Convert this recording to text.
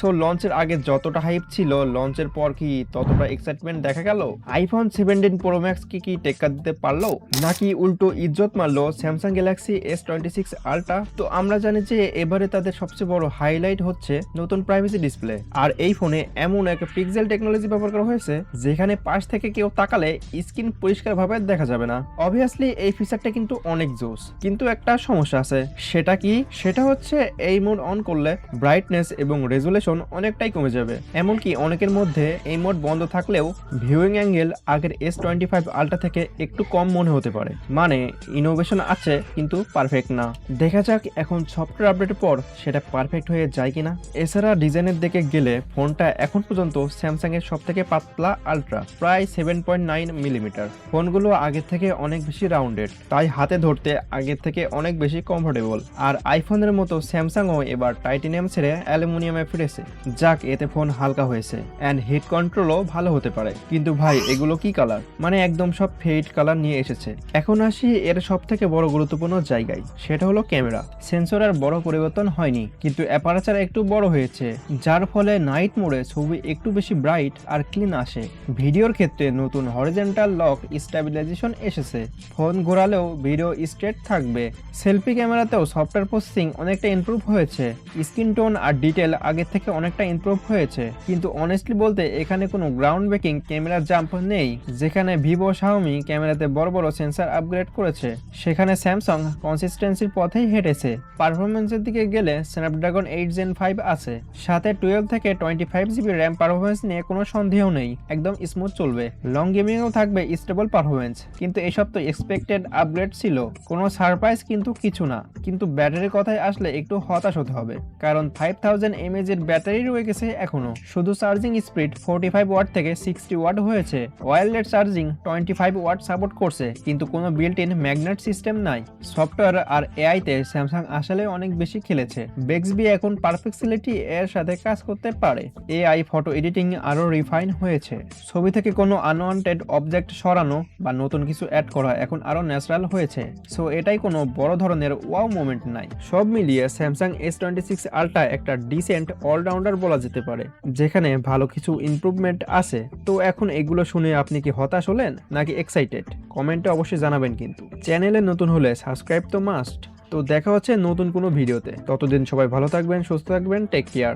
So লঞ্চের আগে যতটা হাইপ ছিল লঞ্চের পর কি ততটা এক্সাইটমেন্ট দেখা গেল? আইফোন 17 প্রো ম্যাক্স কি টেক্কা দিতে পারলো, নাকি উল্টো ইজ্জত মারলো স্যামসাং গ্যালাক্সি S26 আলট্রা? তো আমরা জানি যে এবারে তাদের সবচেয়ে বড় হাইলাইট হচ্ছে নতুন প্রাইভেসি ডিসপ্লে। আর এই ফোনে এমন একটা পিক্সেল টেকনোলজি ব্যবহার করা হয়েছে যেখানে পাশ থেকে কেউ তাকালে স্ক্রিন পরিষ্কারভাবে দেখা যাবে না। অবভিয়াসলি এই ফিচারটা কিন্তু অনেক জোস, কিন্তু একটা সমস্যা আছে। সেটা কি? সেটা হচ্ছে এই মোড অন করলে ব্রাইটনেস এবং রেজুলেশন অনেকটাই কমে যাবে। এমনকি অনেকের মধ্যে এই মোড বন্ধ থাকলেও ভিউইং অ্যাঙ্গেল আগের S25 আলট্রা থেকে একটু কম মনে হতে পারে। মানে ইনোভেশন আছে কিন্তু পারফেক্ট না। দেখা যাক এখন সফটওয়্যার আপডেটের পর সেটা পারফেক্ট হয়ে যায় কিনা। এছাড়া ডিজাইনের দিকে গেলে ফোনটা এখন পর্যন্ত স্যামসাং এর সবথেকে পাতলা আলট্রা, প্রায় 7.9 মিলিমিটার। ফোনগুলো আগের থেকে অনেক বেশি রাউন্ডেড, তাই হাতে ধরতে আগের থেকে অনেক বেশি কমফোর্টেবল। আর আইফোনের মতো স্যামসাংও এবার টাইটেনিয়াম ছেড়ে অ্যালুমিনিয়ামে ফিরেছে, যাক এতে ফোন হালকা হয়েছে অ্যান্ড হিট কন্ট্রোলও ভালো হতে পারে। কিন্তু ভাই এগুলো কি কালার, মানে একদম সব ফেড কালার নিয়ে এসেছে। এখন আসি এর সব থেকে বড় গুরুত্বপূর্ণ জায়গায়, সেটা হলো ক্যামেরা। সেন্সর আর বড় পরিবর্তন হয়নি, কিন্তু অ্যাপারচার একটু বড় হয়েছে, যার ফলে নাইট মোডে ছবি একটু বেশি ব্রাইট আর ক্লিন আসে। ভিডিওর ক্ষেত্রে নতুন হরিজন্টাল লক স্টেবিলাইজেশন এসেছে, ফোন ঘোরালেও ভিডিও স্ট্রেট থাকবে। সেলফি ক্যামেরাতেও সফটওয়্যার প্রসেসিং অনেকটা ইমপ্রুভ হয়েছে, স্ক্রিন টোন আর ডিটেল আগের থেকে অনেকটা ইমপ্রুভ হয়েছে। কিন্তু অনেস্টলি বলতে এখানে কোনো গ্রাউন্ড ব্রেকিং ক্যামেরা জাম্প নেই। যেখানে ভিভো, শাওমি ক্যামেরাতে বড় বড় সেন্সর আপগ্রেড করেছে, সেখানে স্যামসাং কনসিস্টেন্সির পথেই হেঁটেছে। পারফরমেন্সের দিকে গেলে স্ন্যাপড্রাগন 8 Gen 5 আছে, সাথে 12 থেকে 25 জিবি র্যাম। পারফরমেন্স নিয়ে কোনো সন্দেহ নেই, একদম স্মুথ চলবে। লং গেমিংও থাকবে স্টেবল পারফরমেন্স। কিন্তু এসব তো এক্সপেক্টেড আপগ্রেড ছিল, কোনো সারপ্রাইজ কিন্তু কিছু না। কিন্তু ব্যাটারির কথায় আসলে একটু হতাশ হতে হবে, কারণ 5000 mAh এর ব্যাটারি রয়ে গেছে এখনো। শুধু চার্জিং স্পিড 45 ওয়াট থেকে 60 ওয়াট হয়েছে। ওয়্যারলেস চার্জিং 25 ওয়াট সাপোর্ট করছে, কিন্তু কোনো বিল্ট ইন ম্যাগনেট সিস্টেম নাই। সফটওয়্যার আর এআই তে স্যামসাং আসলে অনেক বেশি খেলেছে। বেক্সবি এখন পারফেক্সিলিটি এর সাথে কাজ করতে পারে। এআই ফটো এডিটিং আরো রিফাইন হয়েছে। ছবি থেকে কোনো আনওয়ান্টেড অবজেক্ট সরানো বা নতুন কিছু অ্যাড করা এখন আরো ন্যাচারাল হয়েছে। সো এটাই কোনো বড় ধরনের ওয়াও মোমেন্ট নাই। সব মিলিয়ে স্যামসাং S26 আলট্রা একটা ডিসেন্ট অলরাউন্ডার বলা যেতে পারে, যেখানে ভালো কিছু ইমপ্রুভমেন্ট আছে। তো এখন এগুলো শুনে আপনি কি হতাশ হলেন নাকি এক্সাইটেড? কমেন্টে অবশ্যই জানাবেন। কিন্তু চ্যানেলে নতুন হলে সাবস্ক্রাইব তো মাস্ট। তো দেখা হচ্ছে নতুন কোনো ভিডিওতে। ততদিন সবাই ভালো থাকবেন, সুস্থ থাকবেন, টেক কেয়ার।